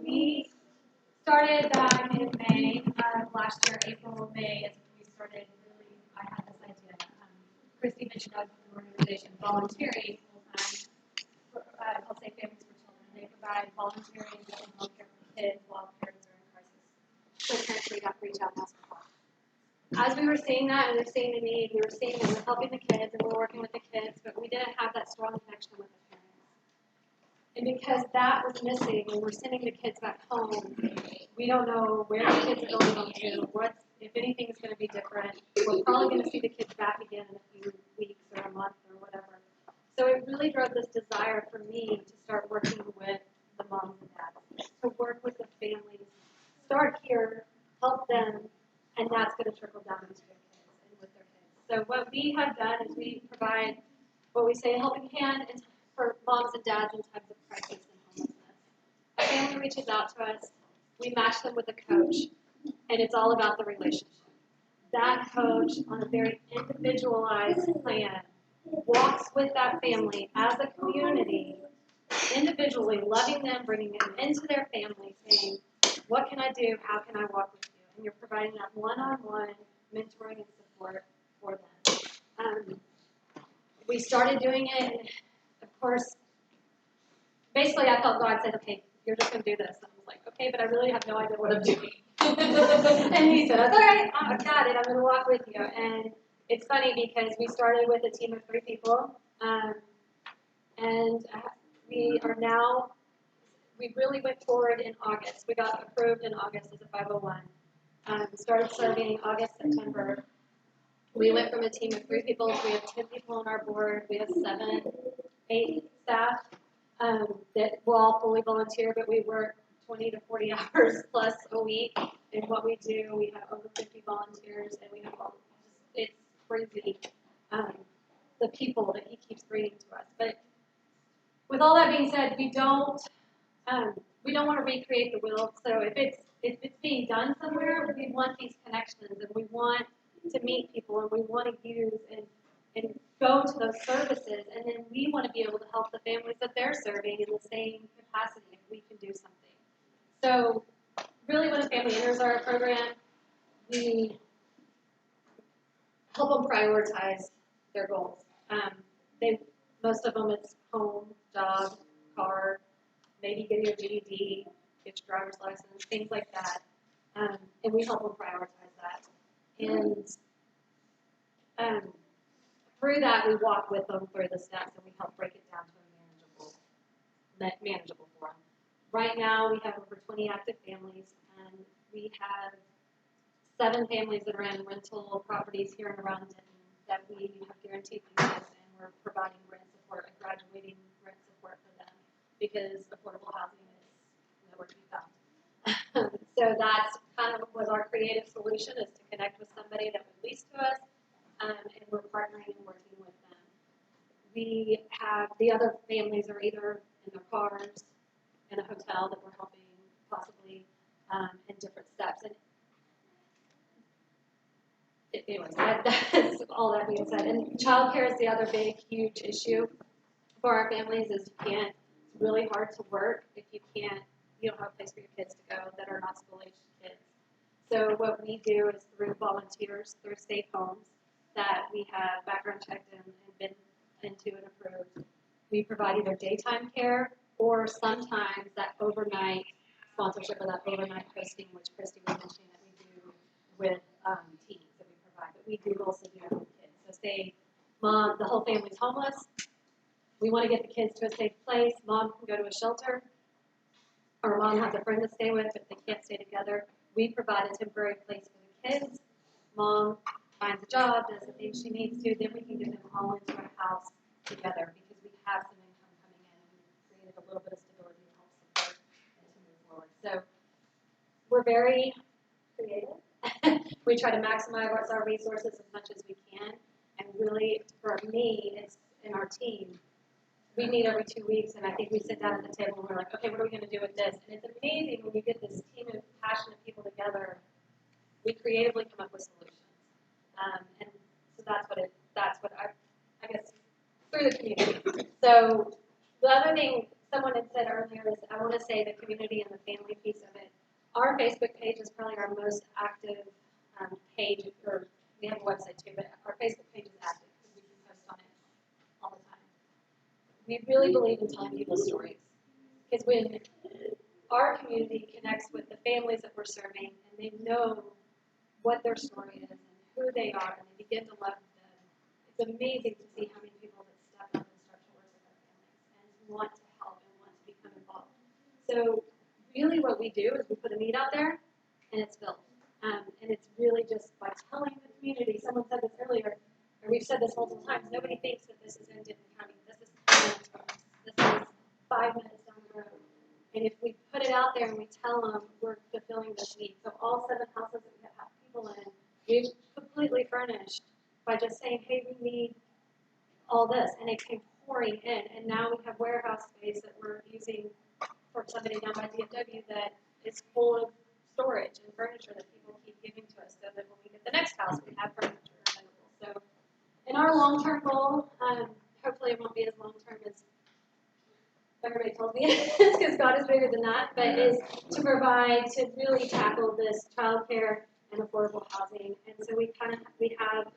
We started back in May of last year, April, May, as we started really, I had this idea. Christy mentioned an organization volunteering full-time called Safe Families for Children. They provide volunteering and health care for kids while parents are in crisis. So parents reach out and ask for help. As we were seeing that and we were seeing the need, we were seeing that we're helping the kids and we're working with the kids, but we didn't have that strong connection with the parents. And because that was missing and we're sending the kids back home, we don't know where the kids are going home to, if anything is going to be different. We're probably going to see the kids back again in a few weeks or a month or whatever. So it really drove this desire for me to start working with the moms and dads, to work with the families, start here, help them, and that's going to trickle down into their kids and with their kids. So what we have done is we provide what we say a helping hand for moms and dads in times of crisis and homelessness. A family reaches out to us, we match them with a coach, and it's all about the relationship. That coach, on a very individualized plan, walks with that family as a community, individually loving them, bringing them into their family, saying, what can I do? How can I walk with you? And you're providing that one-on-one mentoring and support for them. We started doing it, and of course, basically I felt God said, okay, you're just going to do this. And I was like, okay, but I really have no idea what I'm doing. And he said, all right, I've got it. I'm going to walk with you. And it's funny because we started with a team of 3 people, and we are now, we really went forward in August. We got approved in August as a 501. Started serving August, September. We went from a team of 3 people to we have 10 people on our board. We have 7, 8 staff that will all fully volunteer, but we work 20 to 40 hours plus a week. And what we do, we have over 50 volunteers, and we have all, it's crazy, the people that he keeps bringing to us. But with all that being said, we don't want to recreate the wheel. So if it's being done somewhere, we want these connections, and we want to meet people, and we want to use and go to those services, and then we want to be able to help the families that they're serving in the same capacity if we can do something. So really when a family enters our program, we help them prioritize their goals. Most of them it's home, job, car, maybe get your GED, get your driver's license, things like that. And we help them prioritize that. And through that, we walk with them through the steps, and we help break it down to a manageable form. Right now, we have over 20 active families, and we have 7 families that are in rental properties here and around Denton that we have guaranteed units, and we're providing rent support and graduating rent support for them because affordable housing is nowhere to be found. So that's kind of was our creative solution, is to connect with somebody that would lease to us, and we're partnering and working with them. We have the other families are either in their cars, in a hotel that we're helping possibly in different steps. And anyways, that's all that being said. And childcare is the other big, huge issue for our families. Is it's really hard to work if you don't have a place for your kids to go that are not school-aged kids. So what we do is through volunteers, through safe homes that we have background checked and been into and approved. We provide either daytime care or sometimes that overnight sponsorship or that overnight hosting, which Christy was mentioning that we do with teens that we provide. But we do also do it with kids. So say mom, the whole family's homeless. We want to get the kids to a safe place. Mom can go to a shelter, or mom has a friend to stay with if they can't stay together. We provide a temporary place for the kids. Mom finds a job, does the things she needs to, then we can get them all into a house together because we have some income coming in and we've created a little bit of stability to help support and to move forward. So we're very creative. We try to maximize our resources as much as we can, and really for me, it's in our team. We meet every 2 weeks, and I think we sit down at the table and we're like, okay, what are we going to do with this? And it's amazing when you get this team of passionate people together, we creatively come up with solutions. And so that's what I guess, through the community. So the other thing, someone had said earlier is I want to say the community and the family piece of it. Our Facebook page is probably our most active page, or we have a website too, but our Facebook page is active because we can post on it all the time. We really believe in telling people's stories because when our community connects with the families that we're serving and they know what their story is and who they are and they begin to love them, it's amazing to see how many people that step up and start to work with their families and want to help and want to become involved. So really what we do is we put a need out there and it's filled. And it's really just by telling the community, someone said this earlier, or we've said this multiple times, nobody thinks that this is in Denton County. This is 10 minutes from us. This is 5 minutes down the road. And if we put it out there and we tell them we're fulfilling this need, so all 7 houses that we have people in, we've completely furnished by just saying, hey, we need all this. And it came pouring in. And now we have warehouse space that we're using for somebody down by DFW that is full of storage and furniture that people keep giving to us so that when we get the next house, we have furniture available. So in our long-term goal, hopefully it won't be as long-term as everybody told me it is because God is bigger than that, but is to provide, to really tackle this childcare and affordable housing. And so we have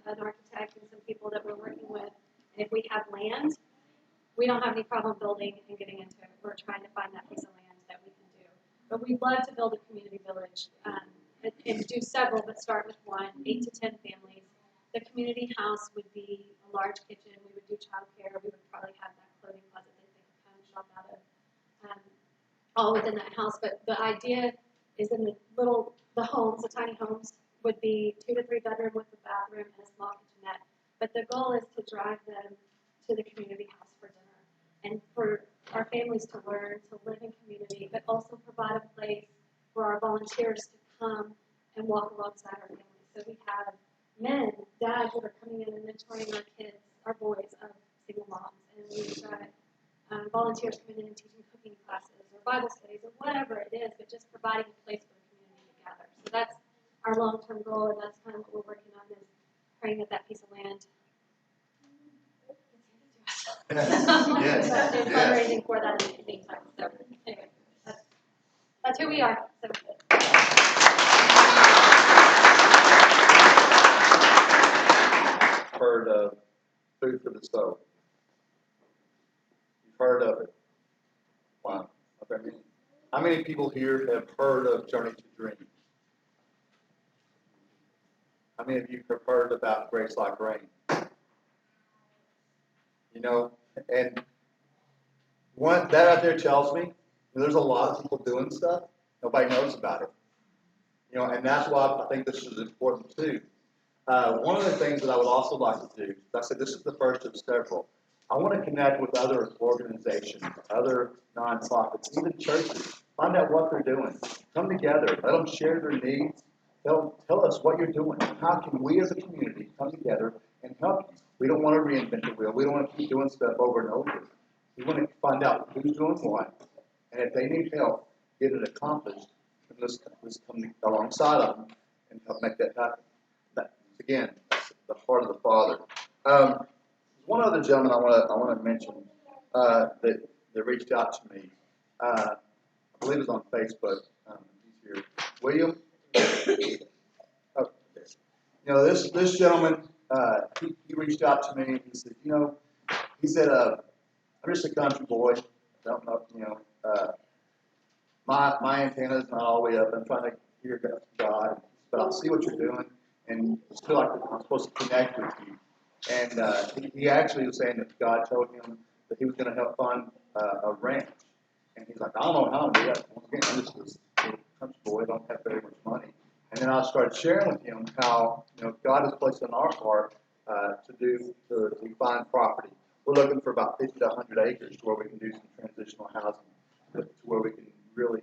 an architect and some people that we're working with. And if we have land, we don't have any problem building and getting into it. We're trying to find that piece of land that we can do. But we'd love to build a community village and do several, but start with 1, 8 to 10 families. The community house would be a large kitchen. We would do childcare. We would probably have that clothing closet that they could come shop out of, all within that house. But the idea is in the homes, the tiny homes, would be 2 to 3 bedroom with a bathroom and a small kitchenette. But the goal is to drive them to the community house for dinner and for our families to learn to live in community, but also provide a place for our volunteers to come and walk alongside our families. So we have men, dads that are coming in and mentoring our kids, our boys of single moms, and we've got volunteers coming in and teaching cooking classes or Bible studies or whatever it is, but just providing a place for the community to gather. So that's our long-term goal, and that's kind of what we're working on, is praying that that piece of land Yes. and fundraising for that in the meantime. So anyway, that's who we are. So. Heard of Food for the Soul. You've heard of it. Wow. Okay. How many people here have heard of Journey to Dream? How many of you have heard about Grace Like Rain? You know, and one that out there tells me there's a lot of people doing stuff. Nobody knows about it. You know, and that's why I think this is important too. One of the things that I would also like to do, I said this is the first of several. I want to connect with other organizations, other nonprofits, even churches. Find out what they're doing. Come together. Let them share their needs. Tell us what you're doing. How can we as a community come together and help you? We don't want to reinvent the wheel. We don't want to keep doing stuff over and over. We want to find out who's doing what, and if they need help getting it accomplished, let's come alongside of them and help make that happen. That, again, the heart of the Father. One other gentleman I want to mention that reached out to me. I believe it's on Facebook. He's here. William. Oh, yes. You know, this gentleman, he reached out to me. He said, I'm just a country boy. Don't know, my antenna is not all the way up. I'm trying to hear God, but I see what you're doing, and I feel like I'm supposed to connect with you. And he actually was saying that God told him that he was going to help fund a ranch. And he's like, I don't know how to do that. Once again, I'm just this little country boy, don't have very much money. And then I started sharing with him how God has placed on our heart to find property. We're looking for about 50 to 100 acres to where we can do some transitional housing, to where we can really,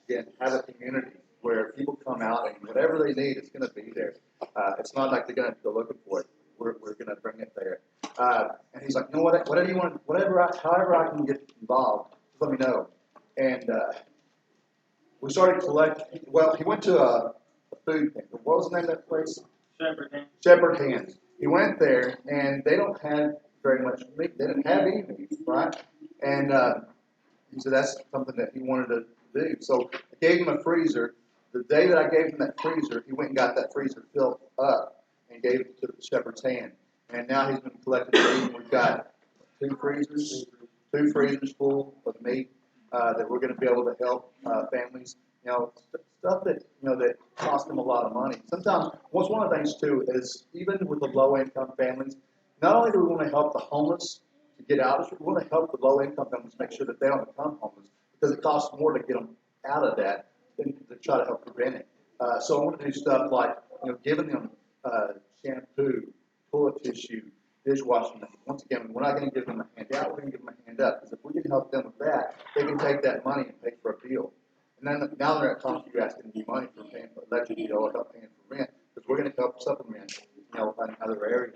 again, have a community where people come out and whatever they need, it's going to be there. It's not like they're going to go looking for it. We're going to bring it there. And he's like, whatever you want, however I can get involved, just let me know. And we started collecting. Well, he went to a food thing. What was the name of that place? Shepherd Hands. He went there, and they don't have very much meat. They didn't have any meat, right? And he said that's something that he wanted to do. So I gave him a freezer. The day that I gave him that freezer, he went and got that freezer filled up and gave it to the shepherd's hand. And now he's been collecting meat. We've got two freezers full of meat that we're going to be able to help families. You know, stuff that that costs them a lot of money. Sometimes, what's one of the things too is even with the low-income families, not only do we want to help the homeless to get out, we want to help the low-income families make sure that they don't become homeless because it costs more to get them out of that than to try to help prevent it. So I want to do stuff like giving them shampoo, toilet tissue, dishwashing. Once again, we're not going to give them a handout. We're going to give them a hand up because if we can help them with that, they can take that money and pay for a bill. And then now they're not coming to you asking me money for paying for electric bill or help paying for rent because we're going to help supplement in other areas.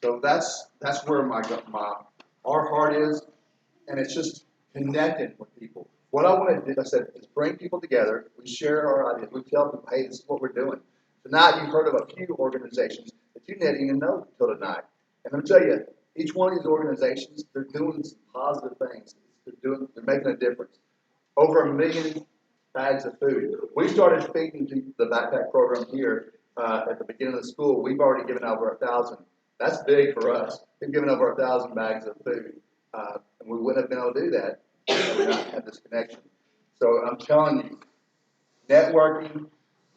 So that's where our heart is, and it's just connecting with people. What I want to do, I said, is bring people together. We share our ideas. We tell them, hey, this is what we're doing. Tonight, you've heard of a few organizations that you didn't even know until tonight. And let me tell you, each one of these organizations, they're doing some positive things. They're making a difference. Over 1 million bags of food. We started feeding the backpack program here at the beginning of the school. We've already given over 1,000. That's big for us. We've given over 1,000 bags of food. And we wouldn't have been able to do that if we not had this connection. So I'm telling you, networking,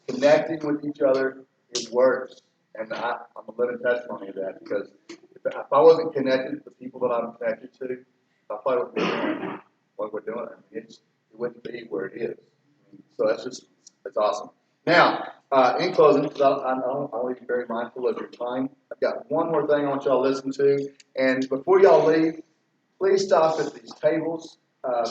connecting with each other, it works. And I'm a living testimony of that because if I wasn't connected to the people that I'm connected to, I probably wouldn't be doing what we're doing. It wouldn't be where it is. So that's awesome. Now, in closing, because I know I want to be very mindful of your time, I've got one more thing I want y'all to listen to. And before y'all leave, please stop at these tables,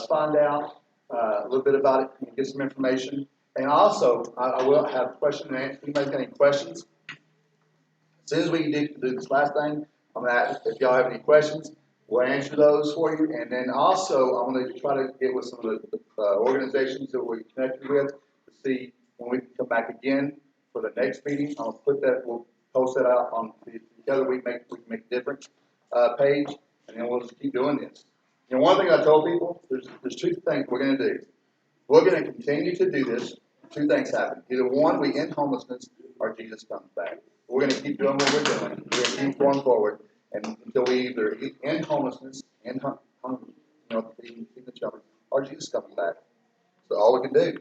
find out a little bit about it, and get some information. And also, I will have question and answer. Anybody got any questions? As soon as we do this last thing, I'm going to ask if y'all have any questions. We'll answer those for you. And then also, I'm going to try to get with some of the organizations that we're connected with to see when we can come back again for the next meeting. We'll post that out on Together We Can Make a Difference page, and then we'll just keep doing this. One thing I told people, there's two things we're going to do. We're going to continue to do this. Two things happen. Either one, we end homelessness, or Jesus comes back. We're going to keep doing what we're doing. We're going to keep going forward, and until we either end homelessness, end hunger, feeding the children, or Jesus comes back. So all we can do.